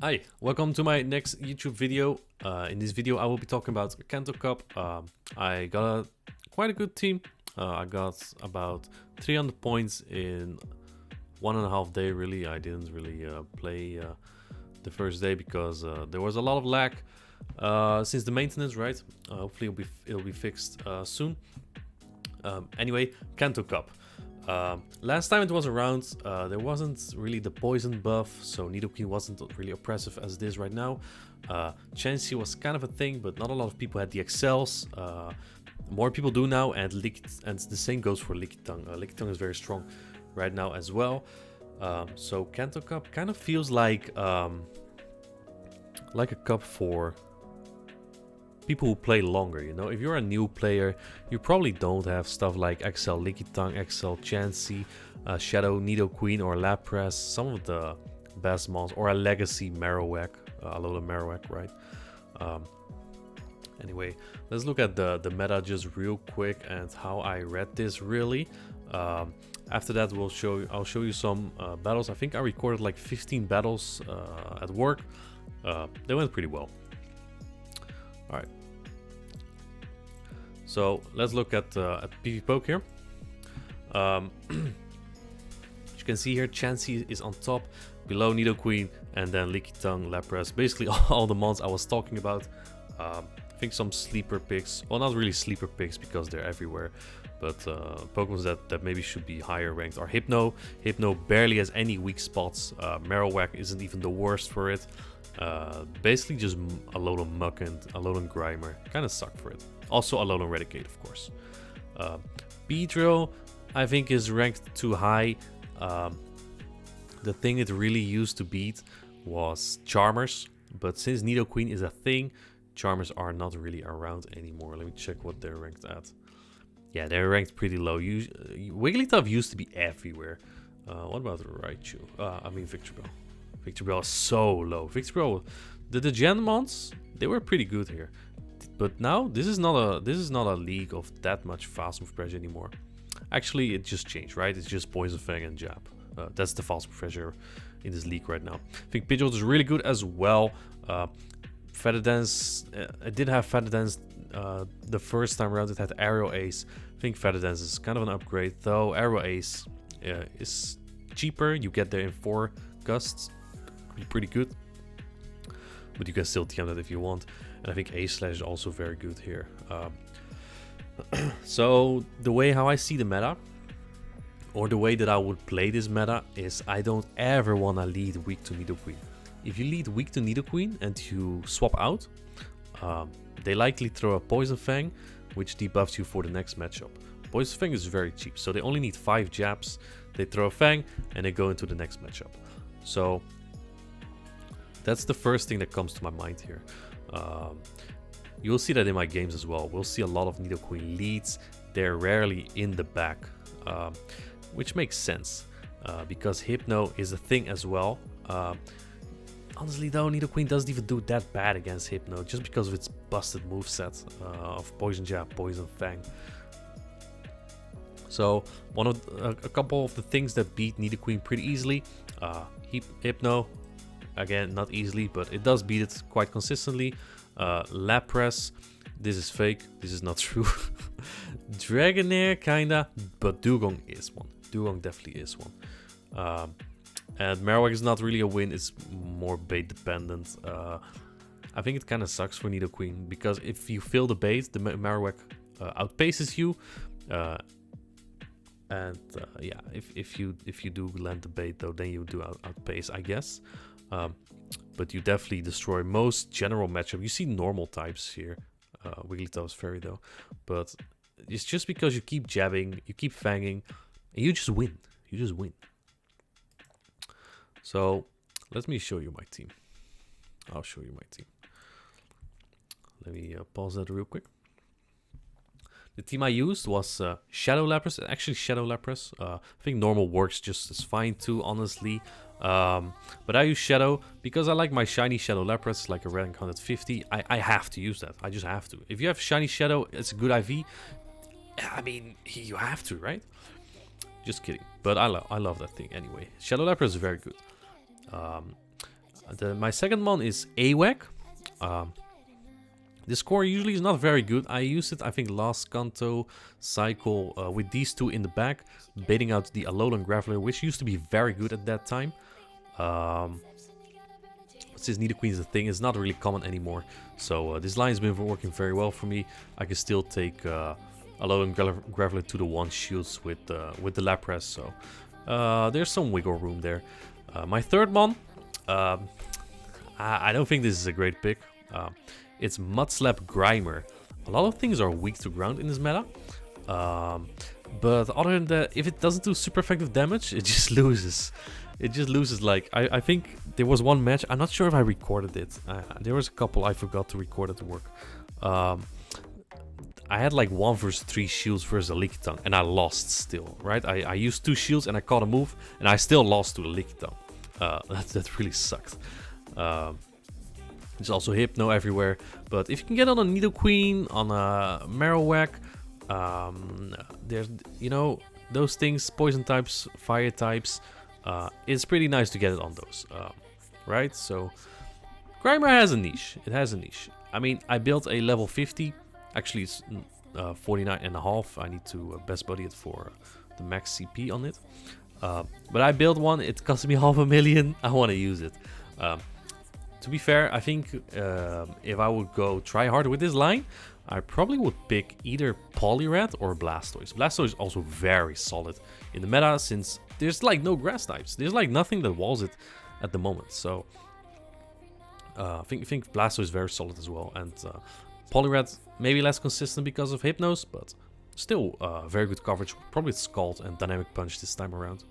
Hi, welcome to my next YouTube video. In this video, I will be talking about Canto Cup. I got quite a good team. I got about 300 points in 1.5 days. Really, I didn't really play the first day because there was a lot of lag since the maintenance. Right? Hopefully, it'll be fixed soon. Anyway, Canto Cup. Last time it was around, there wasn't really the poison buff, so Nidoqueen wasn't really oppressive as it is right now. Chansey was kind of a thing, but not a lot of people had the excels. More people do now, and the same goes for Lickitung. Lickitung is very strong right now as well. So Canto Cup kind of feels like a cup for people who play longer, you know. If you're a new player, you probably don't have stuff like XL Lickitung, XL Chansey, Shadow Nidoqueen, or Lapras, some of the best mons, or a Legacy Marowak, Alola Marowak, right? Anyway, let's look at the meta just real quick and how I read this really. After that, I'll show you some battles. I think I recorded like 15 battles at work. They went pretty well. All right. So let's look at PvPoke here. As you can see here, Chansey is on top, below Nidoqueen, and then Lickitung, Lapras. Basically all the mons I was talking about. I think some sleeper picks. Well, not really sleeper picks because they're everywhere. But Pokemon that maybe should be higher ranked are Hypno. Hypno barely has any weak spots. Marowak isn't even the worst for it. Basically just Alolan Muckent, Alolan Grimer. Kind of suck for it. Also Alolan Raticate, of course. Beedrill, I think, is ranked too high. The thing it really used to beat was Charmers. But since Nidoqueen is a thing, Charmers are not really around anymore. Let me check what they're ranked at. Yeah, they're ranked pretty low. Wigglytuff used to be everywhere. What about Raichu? I mean Victreebel. Victreebel is so low. Victreebel, the Gen mons, they were pretty good here. But now this is not a league of that much fast move pressure anymore. Actually, it just changed, right? It's just Poison Fang and Jab. That's the fast move pressure in this league right now. I think Pidgeot is really good as well. Feather Dance, I did have Feather Dance the first time around. It had Aerial Ace. I think Feather Dance is kind of an upgrade, though. Aerial Ace is cheaper. You get there in 4 gusts. Pretty good. But you can still TM that if you want. And I think Ace Slash is also very good here. So the way how I see the meta, or the way that I would play this meta, is I don't ever want to lead weak to Nidoqueen. If you lead weak to Nidoqueen and you swap out, they likely throw a Poison Fang, which debuffs you for the next matchup. Poison Fang is very cheap, so they only need 5 jabs. They throw a Fang and they go into the next matchup. So that's the first thing that comes to my mind here. You'll see that in my games as well. We'll see a lot of Nidoqueen leads. They're rarely in the back, which makes sense because Hypno is a thing as well. Honestly though, Nidoqueen doesn't even do that bad against Hypno just because of its busted moveset of Poison Jab, Poison Fang. So a couple of the things that beat Nidoqueen pretty easily, Hypno, again not easily, but it does beat it quite consistently. Lapras, this is fake, this is not true. Dragonair kinda, but Dugong is one. Dugong definitely is one. And Marowak is not really a win, it's more bait dependent. I think it kind of sucks for Nidoqueen, because if you fill the bait, the Marowak outpaces you. Yeah, if you do land the bait though, then you do outpace, I guess. But you definitely destroy most general matchup. You see normal types here. Wigglytuff is fairy though. But it's just because you keep jabbing, you keep fanging, and you just win. You just win. So let me show you my team. I'll show you my team. Let me pause that real quick. The team I used was Shadow Lapras. Actually, Shadow Lapras. I think normal works just as fine too, honestly. But I use Shadow because I like my shiny Shadow Lapras, like a rank 150. I have to use that. I just have to. If you have shiny Shadow, it's a good IV. I mean, you have to, right? Just kidding. But I love that thing anyway. Shadow Lapras is very good. My second mon is AWAC. The score usually is not very good. I used it, I think, last Kanto cycle with these two in the back, baiting out the Alolan Graveler, which used to be very good at that time. Since Nidoqueen is a thing, it's not really common anymore. So this line has been working very well for me. I can still take Alolan Graveler to the one shields with the Lapras. So there's some wiggle room there. My third mon, I don't think this is a great pick. It's Mudslap Grimer. A lot of things are weak to ground in this meta. But other than that, if it doesn't do super effective damage, it just loses. It just loses. Like, I think there was one match, I'm not sure if I recorded it. There was a couple I forgot to record at work. I had like 1 versus 3 shields versus a Lickitung, and I lost still, right? I used 2 shields and I caught a move, and I still lost to the Lickitung. That really sucked. There's also Hypno everywhere, but if you can get on a Nidoqueen, on a Marowak, there's, you know, those things, poison types, fire types, it's pretty nice to get it on those, right? So Grimer has a niche. It has a niche. I mean, I built a level 50. Actually, it's 49.5. I need to best buddy it for the max CP on it. But I built one. It cost me $500,000. I want to use it. To be fair, I think if I would go try hard with this line, I probably would pick either Poliwrath or Blastoise. Blastoise is also very solid in the meta, since there's like no grass types. There's like nothing that walls it at the moment. So I think Blastoise is very solid as well. And Poliwrath maybe less consistent because of Hypnos, but still very good coverage. Probably Scald and Dynamic Punch this time around.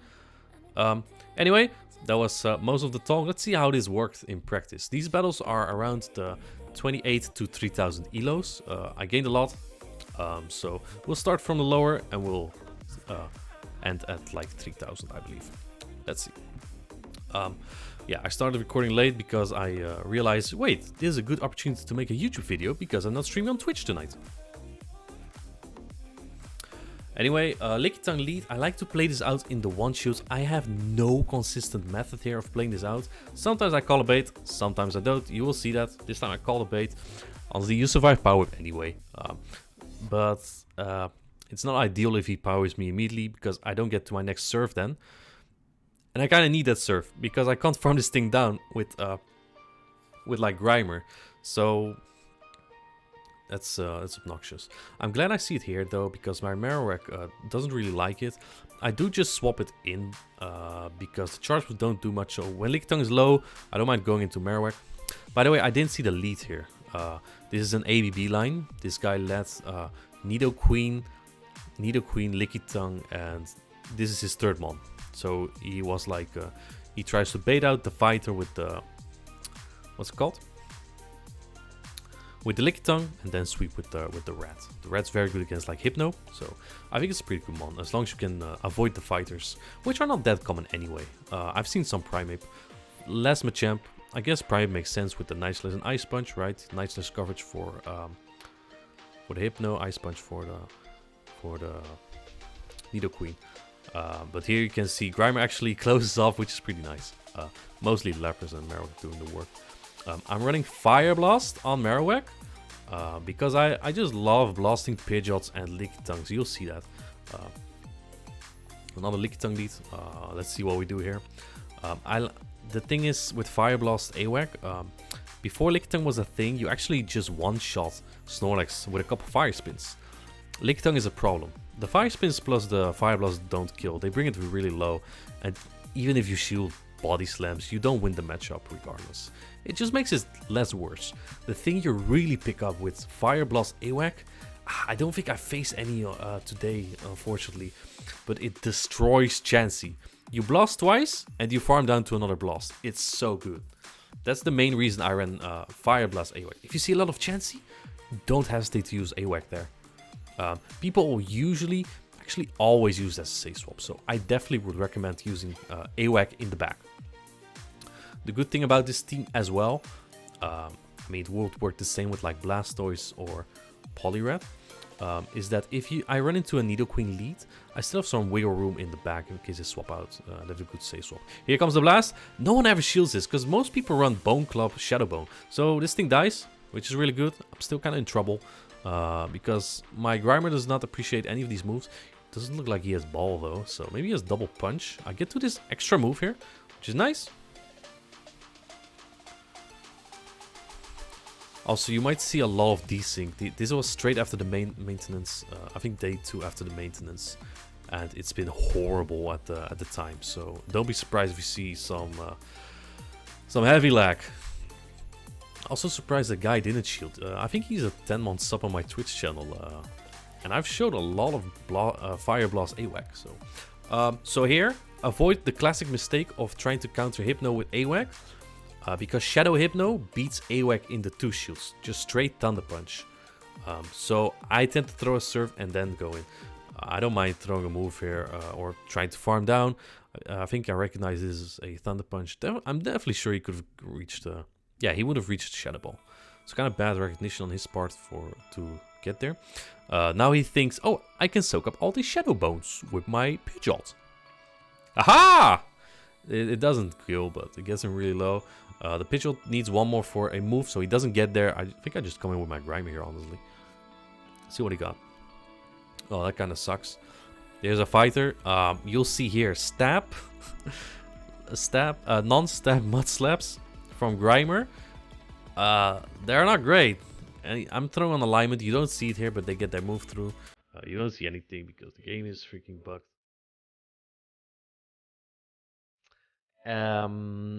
Anyway, that was most of the talk. Let's see how this worked in practice. These battles are around the 28 to 3000 elos. I gained a lot, so we'll start from the lower and we'll end at like 3000, I believe. Let's see. Yeah, I started recording late because I realized, wait, this is a good opportunity to make a YouTube video because I'm not streaming on Twitch tonight. Anyway, Lickitung lead. I like to play this out in the one shoot. I have no consistent method here of playing this out. Sometimes I call a bait, sometimes I don't. You will see that. This time I call a bait. Honestly, you survive power whip anyway. But it's not ideal if he powers me immediately because I don't get to my next serve then. And I kind of need that serve because I can't farm this thing down with like Grimer. So that's obnoxious. I'm glad I see it here though, because my Marowak doesn't really like it. I do just swap it in because the charge don't do much. So when Lickitung is low, I don't mind going into Marowak. By the way, I didn't see the lead here. This is an ABB line. This guy led Nidoqueen, Lickitung, and this is his third mon. So he was like, he tries to bait out the fighter with the, what's it called? With the Lickitung, and then sweep with the rat. The rat's very good against like Hypno, so I think it's a pretty good mon, as long as you can avoid the fighters, which are not that common anyway. I've seen some Primeape, less Machamp. I guess Primeape makes sense with the Niceless and Ice Punch, right? Niceless coverage for the Hypno, Ice Punch for the Nidoqueen. But here you can see Grimer actually closes off, which is pretty nice. Mostly Lapras and Marowak doing the work. I'm running Fire Blast on Marowak because I just love blasting Pidgeots and Lickitungs. You'll see that. Another Lickitung lead. Let's see what we do here. The thing is with Fire Blast AWAC, before Lickitung was a thing, you actually just one-shot Snorlax with a couple Fire Spins. Lickitung is a problem. The Fire Spins plus the Fire Blast don't kill. They bring it really low, and even if you shield Body Slams, you don't win the matchup regardless. It just makes it less worse. The thing you really pick up with Fire Blast AWAC, I don't think I faced any today, unfortunately, but it destroys Chansey. You blast twice and you farm down to another blast. It's so good. That's the main reason I ran Fire Blast AWAC. If you see a lot of Chansey, don't hesitate to use AWAC there. People usually, actually always use as a safe swap, so I definitely would recommend using AWAC in the back. The good thing about this team as well, I mean, it would work the same with like Blastoise or Poliwrath. is that if I run into a Nidoqueen lead, I still have some wiggle room in the back in case they swap out. They have a good save swap. Here comes the blast. No one ever shields this because most people run Bone Club, Shadow Bone. So this thing dies, which is really good. I'm still kind of in trouble because my Grimer does not appreciate any of these moves. Doesn't look like he has Ball though, so maybe he has Double Punch. I get to this extra move here, which is nice. Also, you might see a lot of desync. This was straight after the maintenance. I think day 2 after the maintenance, and it's been horrible at the time. So don't be surprised if you see some heavy lag. Also surprised the guy didn't shield. I think he's a 10-month sub on my Twitch channel, and I've showed a lot of Fire Blast AWAC. So here, avoid the classic mistake of trying to counter Hypno with AWAC. Because Shadow Hypno beats AWAC in the 2 shields, just straight Thunder Punch. So I tend to throw a Surf and then go in. I don't mind throwing a move here or trying to farm down. I think I recognize this as a Thunder Punch. I'm definitely sure he could have reached... yeah, he would have reached Shadow Ball. It's kind of bad recognition on his part to get there. Now he thinks, oh, I can soak up all these Shadow Bones with my Pidgeot. Aha! It doesn't kill, but it gets him really low. The Pidgeot needs one more for a move, so he doesn't get there. I think I just come in with my Grimer here, honestly. See what he got. Oh, that kind of sucks. There's a fighter. You'll see here, stab. Non-stab mud slaps from Grimer. They're not great. And I'm throwing on alignment. You don't see it here, but they get their move through. You don't see anything because the game is freaking bugged.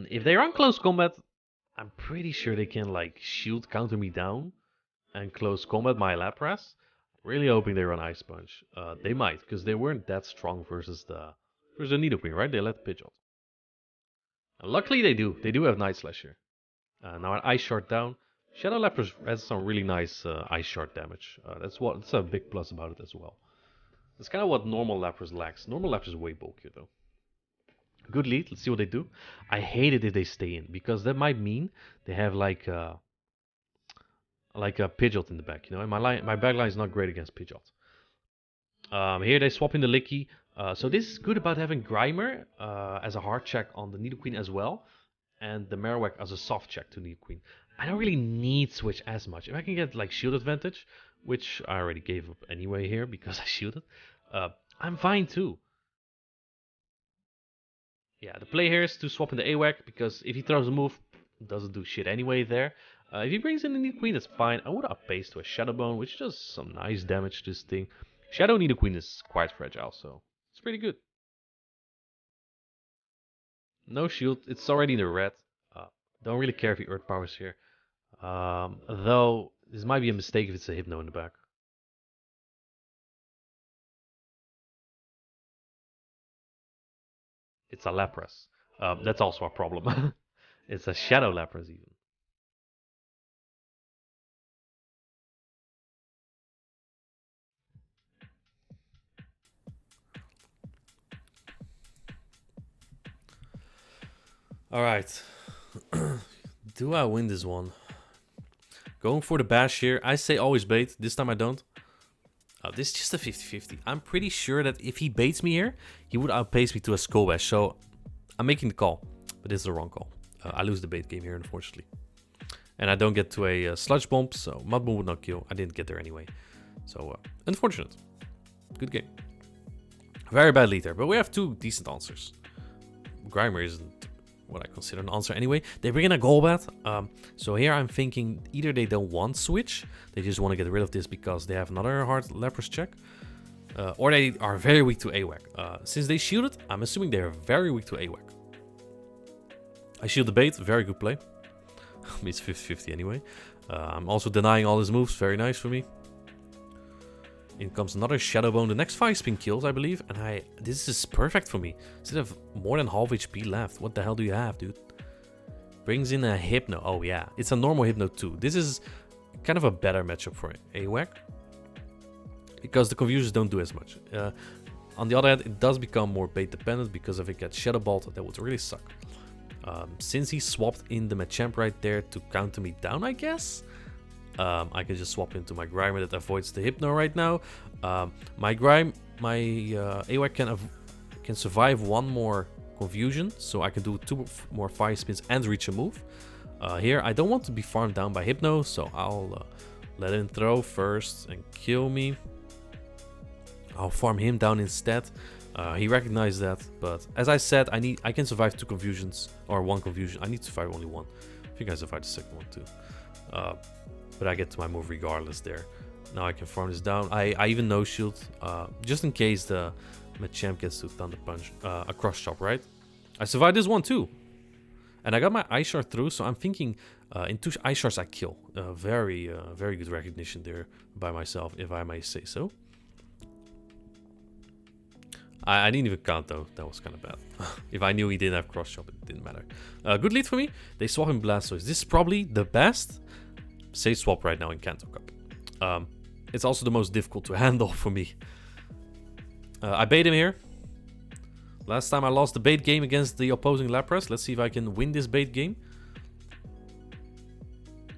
If they run close combat, I'm pretty sure they can like shield counter me down and close combat my Lapras. Really hoping they run Ice Punch. They might, because they weren't that strong versus the Nidoqueen, right? They let Pidgeot. And luckily they do. They do have Night Slasher. Now an Ice Shard down. Shadow Lapras has some really nice Ice Shard damage. That's a big plus about it as well. That's kind of what normal Lapras lacks. Normal Lapras is way bulkier though. Good lead. Let's see what they do. I hate it if they stay in because that might mean they have like a Pidgeot in the back. You know, and my backline is not great against Pidgeot. Here they swap in the Licky. So this is good about having Grimer as a hard check on the Nidoqueen as well, and the Marowak as a soft check to Nidoqueen. I don't really need Switch as much. If I can get like shield advantage, which I already gave up anyway here because I shielded, I'm fine too. Yeah, the play here is to swap in the AWAC because if he throws a move, it doesn't do shit anyway there. If he brings in the Nidoqueen, that's fine. I would up base to a Shadow Bone, which does some nice damage to this thing. Shadow Nidoqueen is quite fragile, so it's pretty good. No shield, it's already in the red. Don't really care if he Earth Powers here. Though, this might be a mistake if it's a Hypno in the back. It's a Lapras. That's also a problem. It's a Shadow Lapras even. Alright. Do I win this one? Going for the bash here. I say always bait. This time I don't. This is just a 50-50. I'm pretty sure that if he baits me here, he would outpace me to a Skull Bash. So I'm making the call. But this is the wrong call. I lose the bait game here, unfortunately. And I don't get to a Sludge Bomb. So Mud Bomb would not kill. I didn't get there anyway. So unfortunate. Good game. Very bad lead there. But we have 2 decent answers. Grimer isn't what I consider an answer anyway. They bring in a Golbat. So here I'm thinking either they don't want Switch, they just want to get rid of this because they have another hard Lapras check, or they are very weak to AWAC. Since they shielded, I'm assuming they are very weak to AWAC. I shield the bait, very good play. It's 50-50 anyway. I'm also denying all his moves, very nice for me. In comes another Shadow Bone. The next 5 spin kills, I believe. And this is perfect for me. Instead of more than half HP left. What the hell do you have, dude? Brings in a Hypno. Oh, yeah. It's a normal Hypno, too. This is kind of a better matchup for AWAC. Because the Confusions don't do as much. On the other hand, it does become more bait dependent. Because if it gets Shadow Balled, that would really suck. Since he swapped in the Machamp right there to counter me down, I guess. I can just swap into my Grimer that avoids the Hypno right now. My AWAC can survive one more Confusion, so I can do 2 more Fire Spins and reach a move. Here, I don't want to be farmed down by Hypno, so I'll let him throw first and kill me. I'll farm him down instead. He recognized that, but as I said, I can survive 2 Confusions, or 1 Confusion. I need to survive only 1. I think I survived the second one too. But I get to my move regardless there. Now I can farm this down. I even no shield, just in case the Machamp gets to Thunder Punch, a Cross Chop, right? I survived this one too. And I got my Ice Shard through, so I'm thinking in 2 Ice Shards I kill. Very good recognition there by myself, if I may say so. I didn't even count though, that was kind of bad. If I knew he didn't have Cross Chop, it didn't matter. Good lead for me. They swap in Blastoise. This is probably the best Sage Swap right now in Canto Cup. It's also the most difficult to handle for me. I bait him here. Last time I lost the bait game against the opposing Lapras. Let's see if I can win this bait game.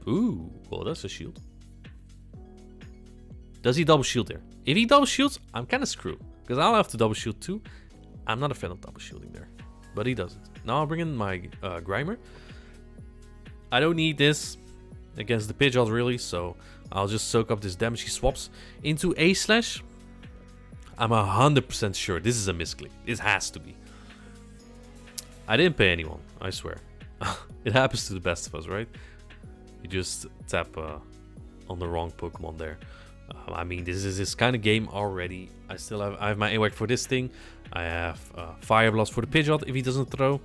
Ooh, well that's a shield. Does he double shield there? If he double shields, I'm kind of screwed. Because I'll have to double shield too. I'm not a fan of double shielding there. But he does it. Now I'll bring in my Grimer. I don't need this against the Pidgeot really. So I'll just soak up this damage. He swaps into A slash. I'm 100% sure this is a misclick. This has to be. I didn't pay anyone. I swear. It happens to the best of us, right? You just tap on the wrong Pokemon there. I mean, this is this kind of game already. I have my AWAC for this thing. I have Fire Blast for the Pidgeot if he doesn't throw.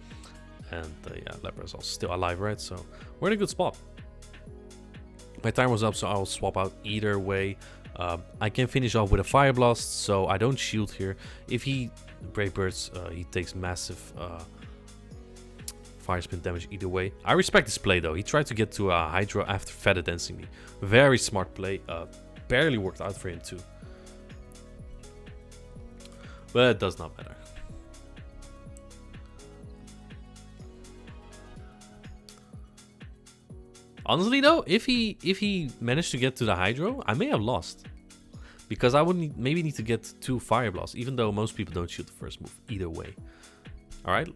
And yeah, Lapras is still alive, right? So we're in a good spot. My time was up, so I'll swap out either way. I can finish off with a Fire Blast, so I don't shield here. If he Brave Birds, he takes massive Fire Spin damage either way. I respect this play though. He tried to get to a Hydro after Feather Dancing me. Very smart play. Barely worked out for him too. But it does not matter. Honestly though, if he managed to get to the Hydro, I may have lost. Because I would maybe need to get 2 Fire Blasts, even though most people don't shoot the first move either way. Alright.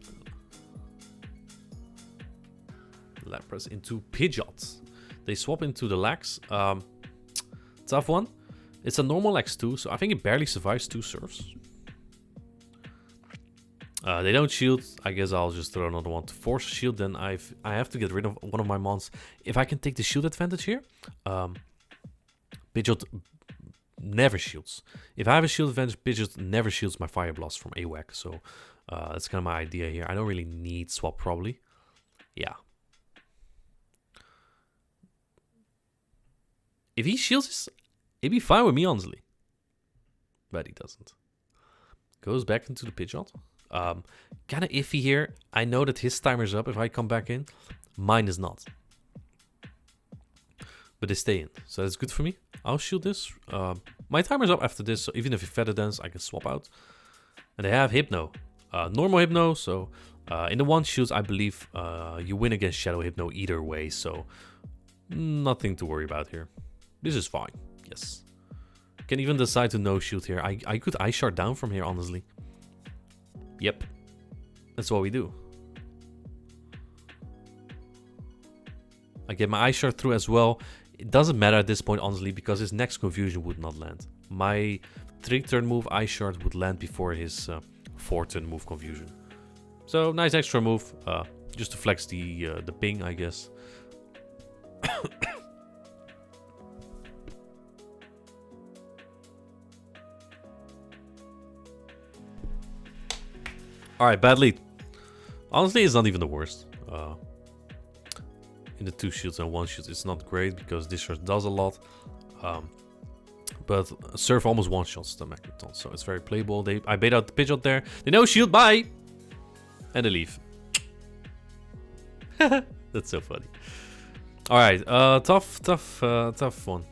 Lapras into Pidgeot. They swap into the Lax. Tough one. It's a normal X2, so I think it barely survives 2 surfs. They don't shield. I guess I'll just throw another one to force a shield. Then I have to get rid of one of my mons. If I can take the shield advantage here, Pidgeot never shields. If I have a shield advantage, Pidgeot never shields my Fire Blast from AWAC. So that's kind of my idea here. I don't really need swap probably. Yeah. If he shields this, it'd be fine with me, honestly. But he doesn't. Goes back into the Pidgeot. Kind of iffy here. I know that his timer's up if I come back in. Mine is not. But they stay in. So that's good for me. I'll shield this. My timer's up after this. So even if he Feather Dance, I can swap out. And they have Hypno. Normal Hypno. So in the 1 shields, I believe you win against Shadow Hypno either way. So nothing to worry about here. This is fine. Yes. Can even decide to no shield here. I could Ice Shard down from here, honestly. Yep. That's what we do. I get my Ice Shard through as well. It doesn't matter at this point, honestly, because his next Confusion would not land. My 3-turn move Ice Shard would land before his 4-turn move Confusion. So, nice extra move. Just to flex the ping, I guess. Alright, bad lead. Honestly, it's not even the worst. In the 2 shields and 1 shield, it's not great because Discharge does a lot. But Surf almost one-shots the Magneton, so it's very playable. I bait out the Pidgeot there. They no shield, bye! And they leave. That's so funny. Alright, tough one.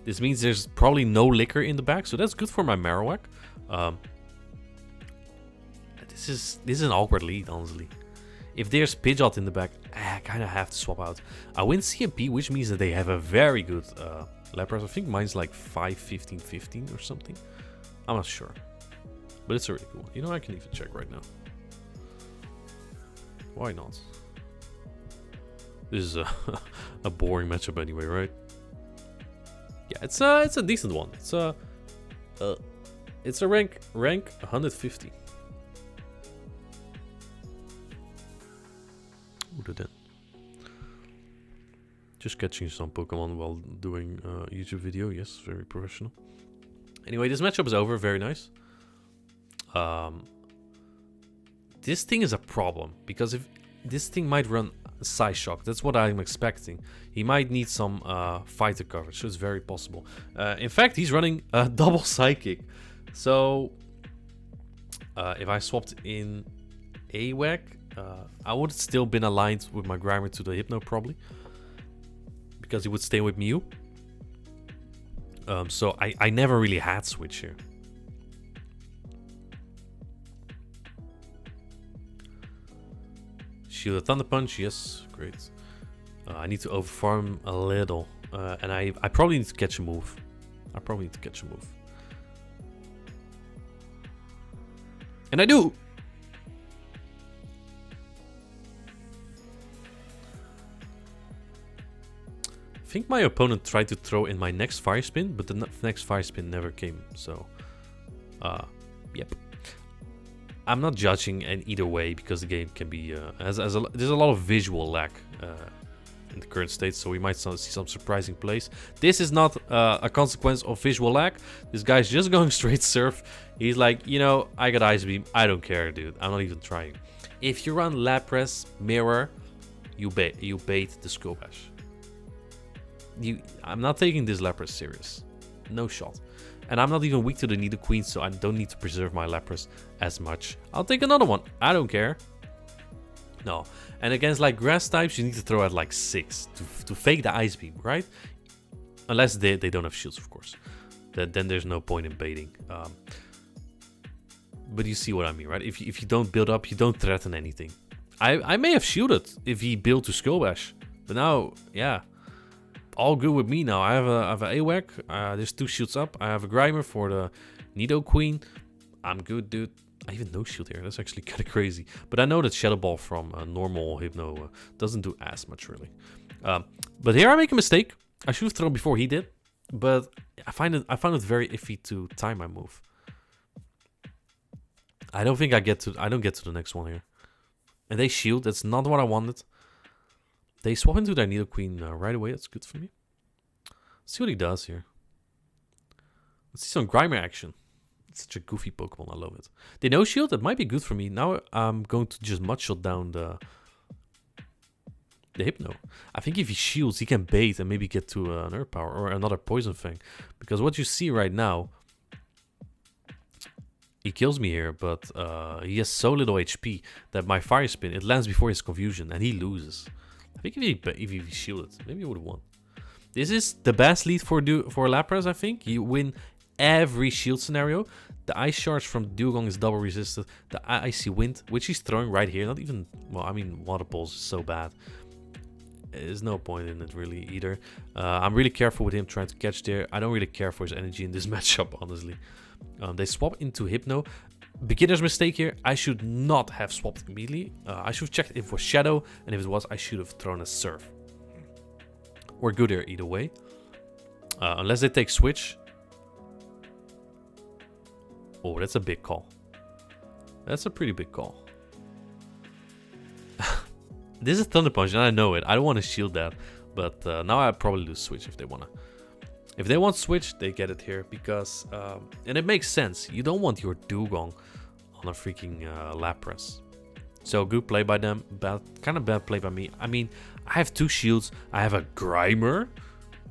This means there's probably no liquor in the back, so that's good for my Marowak. This is an awkward lead, honestly. If there's Pidgeot in the back, I kind of have to swap out. I win CMP, which means that they have a very good Lapras. I think mine's like 5, 15, 15 or something. I'm not sure. But it's a really good one. You know, I can even check right now. Why not? This is a boring matchup anyway, right? Yeah, it's a decent one. It's a rank 150. Who did that? Just catching some Pokemon while doing a YouTube video. Yes, very professional. Anyway, this matchup is over. Very nice. This thing is a problem because if this thing might run Psy Shock, that's what I'm expecting. He might need some fighter coverage, so it's very possible. In fact, he's running a double Psychic. So if I swapped in AWAC, I would have still been aligned with my Grimer to the Hypno probably, because he would stay with Mew. So I never really had switch here. Shield a Thunder Punch, yes, great. I need to overfarm a little, and I probably need to catch a move. And I do! I think my opponent tried to throw in my next Fire Spin, but the next Fire Spin never came, so... yep. I'm not judging in either way, because the game can be... there's a lot of visual lag in the current state, so we might see some surprising plays. This is not a consequence of visual lag. This guy's just going straight Surf. He's like, you know, I got Ice Beam. I don't care, dude. I'm not even trying. If you run Lapras, Mirror, you bait the Skull Bash. I'm not taking this Lapras serious. No shot. And I'm not even weak to the Nidoqueen, so I don't need to preserve my Lapras as much. I'll take another one. I don't care. No. And against like grass types, you need to throw at like 6 to fake the Ice Beam, right? Unless they don't have shields, of course. Then there's no point in baiting. But you see what I mean, right? If you don't build up, you don't threaten anything. I may have shielded if he built to Skull Bash. But now, yeah. All good with me now. I have a AWAC. There's 2 shields up. I have a Grimer for the Nidoqueen. I'm good, dude. I even no shield here. That's actually kind of crazy. But I know that Shadow Ball from a normal Hypno doesn't do as much, really. But here I make a mistake. I should have thrown before he did. But I found it very iffy to time my move. I don't think I don't get to the next one here. And they shield. That's not what I wanted. They swap into their Nidoqueen right away. That's good for me. Let's see what he does here. Let's see some Grimer action. It's such a goofy Pokemon. I love it. They no shield. That might be good for me. Now I'm going to just Mudshot down the Hypno. I think if he shields, he can bait and maybe get to an Earth Power or another Poison Fang. Because what you see right now, he kills me here, but he has so little HP that my Fire Spin, it lands before his Confusion and he loses. I think if he shielded, maybe he would have won. This is the best lead for Lapras, I think. You win every shield scenario. The Ice Charge from Dugong is double resisted. The Icy Wind, which he's throwing right here. Not even, well, I mean, Water Pulse is so bad. There's no point in it really either. I'm really careful with him trying to catch there. I don't really care for his energy in this matchup, honestly. They swap into Hypno. Beginner's mistake here. I should not have swapped immediately. I should have checked if it was Shadow, and if it was, I should have thrown a Surf. We're good here either way. Unless they take Switch. Oh, that's a big call. That's a pretty big call. This is Thunder Punch, and I know it. I don't want to shield that. But now I probably lose Switch if they want to. If they want Switch, they get it here. Because, and it makes sense. You don't want your Dugong on a freaking Lapras. So good play by them. Kind of bad play by me. I mean, I have 2 shields. I have a Grimer.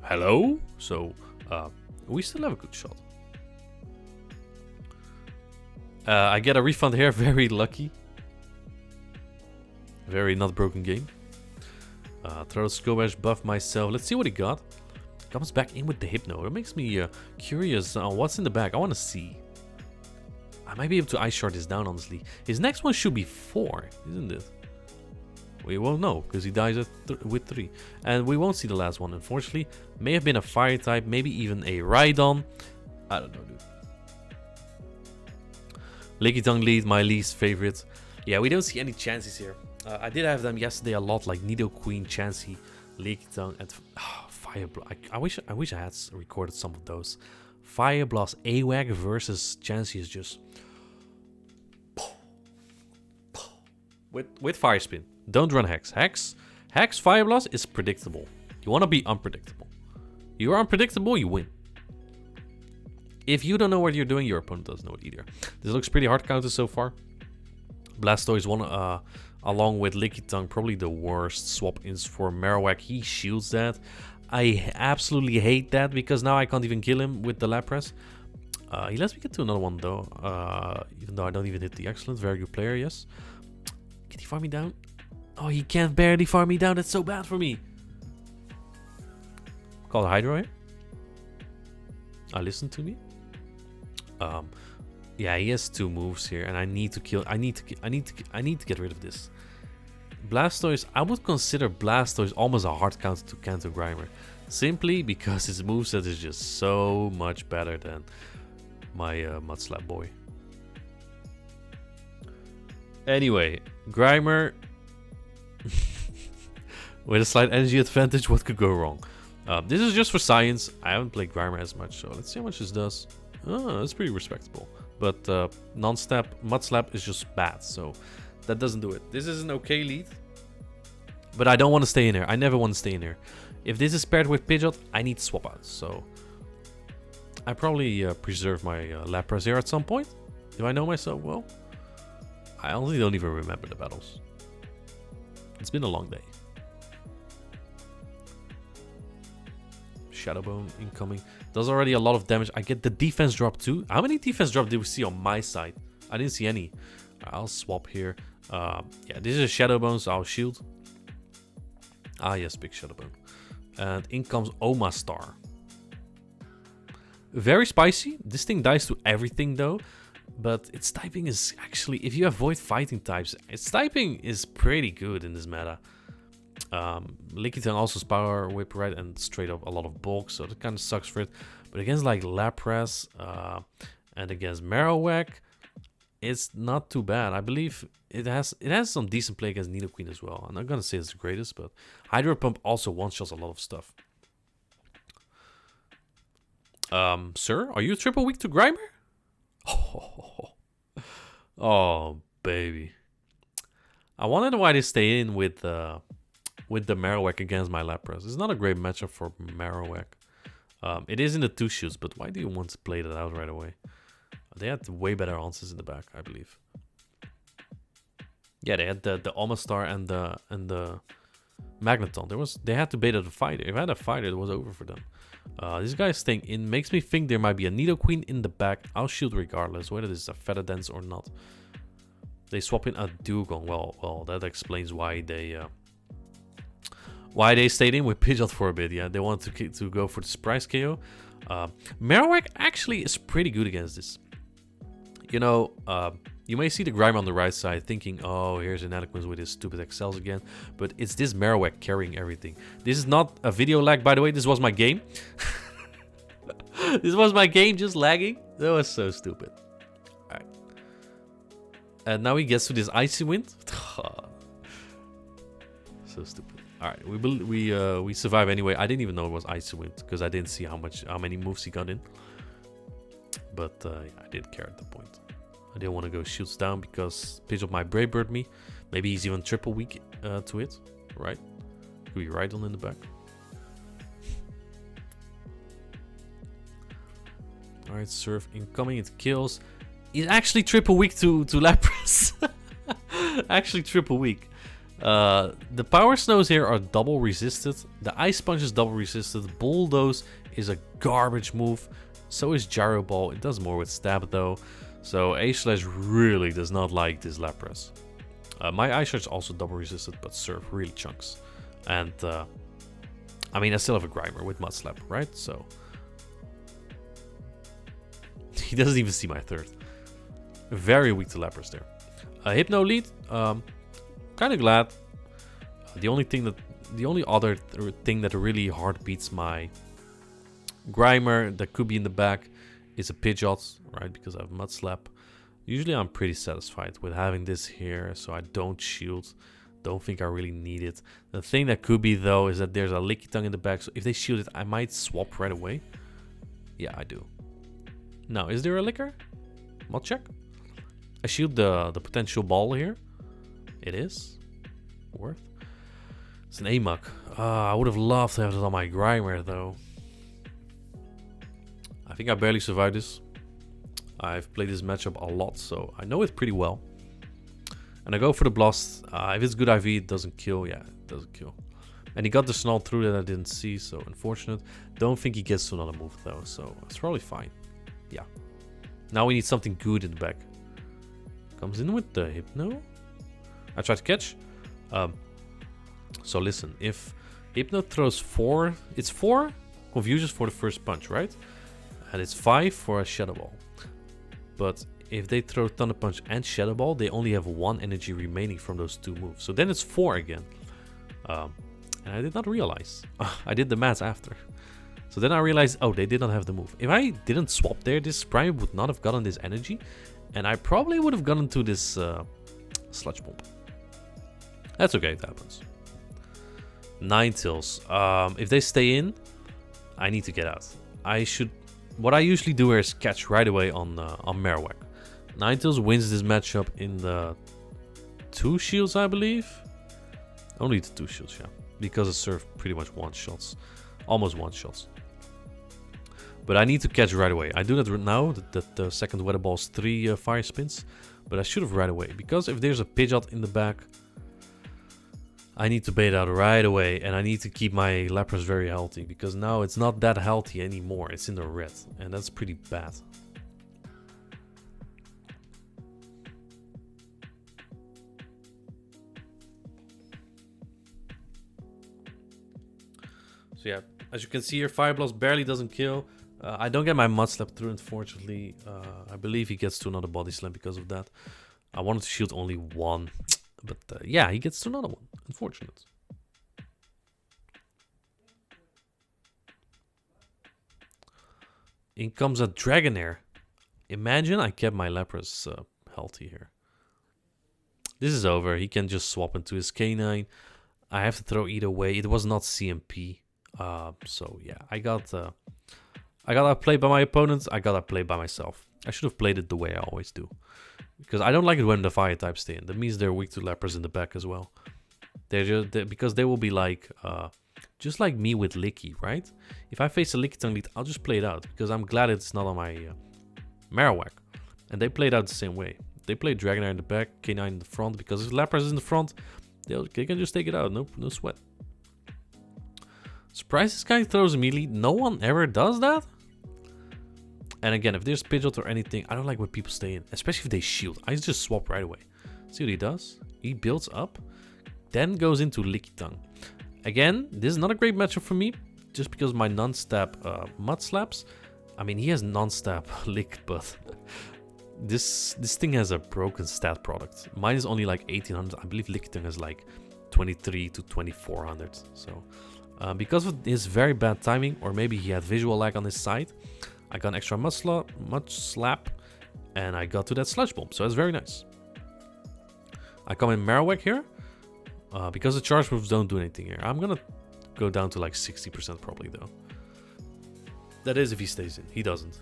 Hello? So we still have a good shot. I get a refund here. Very lucky. Very not broken game. Throw Skull Bash, buff myself. Let's see what he got. Comes back in with the Hypno. It makes me curious on what's in the back. I want to see. I might be able to Ice Shard this down, honestly. His next one should be 4, isn't it? We won't know because he dies with 3. And we won't see the last one, unfortunately. May have been a fire type, maybe even a Rhydon. I don't know, dude. Lickitung lead, my least favorite. Yeah, we don't see any chances here. I did have them yesterday a lot, like Nidoqueen, Chansey, Lickitung, and Fire Blast. I wish I had recorded some of those. Fire Blast AWAC versus Chansey is just with Fire Spin. Don't run Hex. Hex Fire Blast is predictable. You want to be unpredictable. You are unpredictable, you win. If you don't know what you're doing, your opponent doesn't know it either. This looks pretty hard counted so far. Blastoise one, along with Lickitung, probably the worst swap-ins for Marowak. He shields that. I absolutely hate that because now I can't even kill him with the Lapras. He lets me get to another one though, even though I don't even hit the excellent. Very good player, yes. Can he farm me down? Oh, he can't barely farm me down. That's so bad for me. Call Hydro here. Listen to me. Yeah, he has 2 moves here, and I need to kill. I need to get rid of this. Blastoise. I would consider Blastoise almost a hard counter to Kanto Grimer, simply because his moveset is just so much better than my Mudslap boy. Anyway, Grimer with a slight energy advantage. What could go wrong? This is just for science. I haven't played Grimer as much, so let's see how much this does. Oh, that's pretty respectable. But non-step, Mudslap is just bad, so that doesn't do it. This is an okay lead, but I don't want to stay in here. I never want to stay in here. If this is paired with Pidgeot, I need to swap out. So I probably preserve my Lapras here at some point. Do I know myself well? I honestly don't even remember the battles. It's been a long day. Shadow Bone incoming. Does already a lot of damage. I get the defense drop too. How many defense drop did we see on my side? I didn't see any. I'll swap here. Yeah, this is a Shadow Bone, so I'll shield. Ah, yes, big Shadow Bone. And in comes Omastar. Very spicy. This thing dies to everything though. But its typing is actually, if you avoid fighting types, its typing is pretty good in this meta. Lickitung also has Power Whip, right, and straight up a lot of bulk, so that kind of sucks for it. But against like Lapras and against Marowak, it's not too bad. I believe it has some decent play against Nidoqueen as well. I'm not gonna say it's the greatest, but Hydro Pump also one-shots a lot of stuff. Sir, are you triple weak to Grimer? Oh, baby. I wonder why they stay in with the Marowak against my Lapras. It's not a great matchup for Marowak. It is in the 2 shoots, but why do you want to play that out right away? They had way better answers in the back, I believe. Yeah, they had the Omastar and the Magneton. They had to bait at a fighter. If I had a fighter, it was over for them. This guy's staying in makes me think there might be a Nidoqueen in the back. I'll shield regardless, whether this is a Feather Dance or not. They swap in a Dugong. Well, that explains why they stayed in with Pidgeot for a bit. Yeah, they wanted to go for the surprise KO. Marowak actually is pretty good against this. You know, you may see the Grimer on the right side thinking, oh, here's Inadequance with his stupid Excels again. But it's this Marowak carrying everything. This is not a video lag, by the way. This was my game. This was my game just lagging. That was so stupid. Alright. And now he gets to this Icy Wind. So stupid. Alright, we survive anyway. I didn't even know it was Icy Wind because I didn't see how many moves he got in. But I didn't care at the point. I didn't want to go shields down because Pidgeot might Brave Bird me. Maybe he's even triple weak to it, right? Could be Rhydon in the back. Alright, Surf incoming, it kills. He's actually triple weak to Lapras. Actually triple weak. The Power Snows here are double resisted. The Ice Punch is double resisted. Bulldoze is a garbage move. So is Gyro Ball. It does more with Stab though. So A-Slash really does not like this Lapras. My Ice Charge is also double resisted, but Surf really chunks. And I mean, I still have a Grimer with Mudslap, right? So he doesn't even see my third. Very weak to Lapras there. Hypno lead. Kind of glad. The only other thing that really hard beats my Grimer that could be in the back is a Pidgeot, right? Because I have Mud Slap. Usually I'm pretty satisfied with having this here, so I don't shield. Don't think I really need it. The thing that could be though is that there's a Lickitung in the back, so if they shield it, I might swap right away. Yeah, I do. Now, is there a Licker? Mod check. I shield the potential ball here. It is worth. It's an Amok. I would have loved to have it on my Grimer though. I think I barely survived this. I've played this matchup a lot, so I know it pretty well. And I go for the Blast. If it's good IV, it doesn't kill. Yeah, it doesn't kill. And he got the Snarl through that I didn't see, so unfortunate. Don't think he gets to another move though, so it's probably fine. Yeah. Now we need something good in the back. Comes in with the Hypno. I try to catch. So listen, if Hypno throws 4, it's 4 Confusions for the first punch, right? And it's 5 for a Shadow Ball. But if they throw Thunder Punch and Shadow Ball, they only have 1 energy remaining from those 2 moves. So then it's 4 again. And I did not realize. I did the math after. So then I realized, oh, they did not have the move. If I didn't swap there, this Prime would not have gotten this energy. And I probably would have gotten to this Sludge Bomb. That's okay, it happens. Ninetales. If they stay in, I need to get out. What I usually do here is catch right away on Marowak. Ninetales wins this matchup in the 2 shields, I believe. Only the 2 shields, yeah. Because it served pretty much one-shots. Almost one-shots. But I need to catch right away. I do that now, that the second Weather Ball is 3 Fire Spins. But I should have right away. Because if there's a Pidgeot in the back, I need to bait out right away. And I need to keep my Lapras very healthy. Because now it's not that healthy anymore. It's in the red. And that's pretty bad. So yeah, as you can see here, Fire Blast barely doesn't kill. I don't get my Mud Slap through, unfortunately. I believe he gets to another Body Slam because of that. I wanted to shield only 1. But yeah, he gets to another one. Unfortunate. In comes a Dragonair. Imagine I kept my Lapras healthy here. This is over. He can just swap into his K9. I have to throw either way. It was not CMP. So yeah, I got outplayed by my opponent. I got outplayed by myself. I should have played it the way I always do. Because I don't like it when the fire types stay in. That means they're weak to Lapras in the back as well. Because they will be like, just like me with Licky, right? If I face a Lickitung lead, I'll just play it out. Because I'm glad it's not on my Marowak. And they played out the same way. They played Dragonair in the back, K9 in the front. Because if Lapras is in the front, they can just take it out. No sweat. Surprise, this guy throws immediately. No one ever does that. And again, if there's Pidgeot or anything, I don't like when people stay in. Especially if they shield. I just swap right away. See what he does? He builds up. Then goes into Lickitung. Again, this is not a great matchup for me. Just because my non-stab Mud Slaps. I mean, he has non-stab Lick, but this thing has a broken stat product. Mine is only like 1800. I believe Lickitung has like 23 to 2400. So because of his very bad timing, or maybe he had visual lag on his side, I got an extra Mud Slap, and I got to that Sludge Bomb, so that's very nice. I come in Marowak here, because the charge moves don't do anything here. I'm gonna go down to like 60% probably though. That is if he stays in, he doesn't.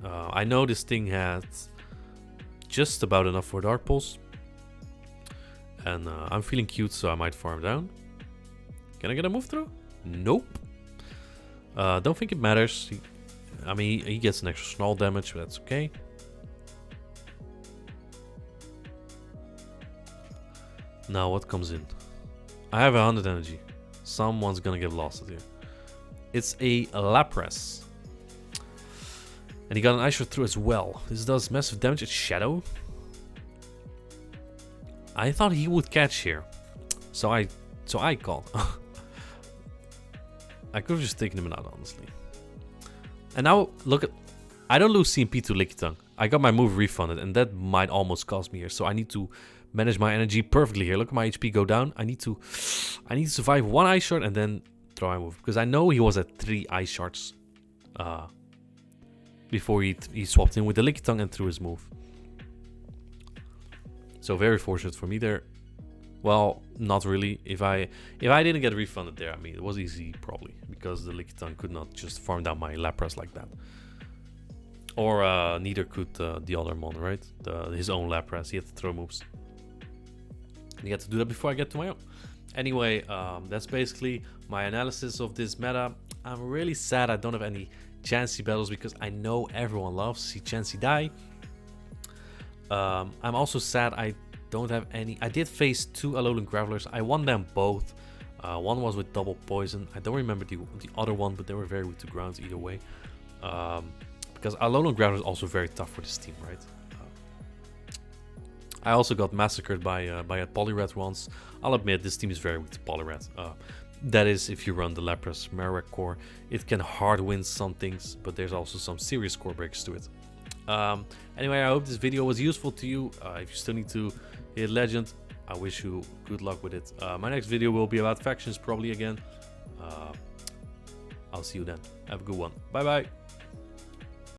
I know this thing had just about enough for Dark Pulse. And I'm feeling cute, so I might farm down. Can I get a move through? Nope. Don't think it matters. He gets an extra Snarl damage, but that's okay. Now what comes in? I have 100 energy. Someone's gonna get lost here. It's a Lapras. And he got an Ice Shot through as well. This does massive damage. It's Shadow. I thought he would catch here. So I called. I could have just taken him out, honestly. And now, look at... I don't lose CMP to Lickitung. I got my move refunded, and that might almost cost me here. So I need to manage my energy perfectly here. Look at my HP go down. I need to I need to survive 1 ice shard and then throw my move. Because I know he was at 3 ice shards before he swapped in with the Lickitung and threw his move. So very fortunate for me there. Well, not really. If I didn't get refunded there, I mean, it was easy probably. Because the Lickitung could not just farm down my Lapras like that. Or neither could the other Mon, right? His own Lapras. He had to throw moves. And he had to do that before I get to my own. Anyway, that's basically my analysis of this meta. I'm really sad I don't have any Chansey battles because I know everyone loves to see Chansey die. I'm also sad I don't have any. I did face 2 Alolan Gravelers. I won them both. One was with double poison. I don't remember the other one, but they were very weak to grounds either way. Because Alolan Graveler is also very tough for this team, right? I also got massacred by a Poliwrath once. I'll admit, this team is very weak to Poliwrath. That is, if you run the Lapras Marowak core, it can hard win some things, but there's also some serious core breaks to it. Anyway, I hope this video was useful to you. If you still need to hit Legend, I wish you good luck with it. My next video will be about factions probably again. I'll see you then. Have a good one. Bye bye.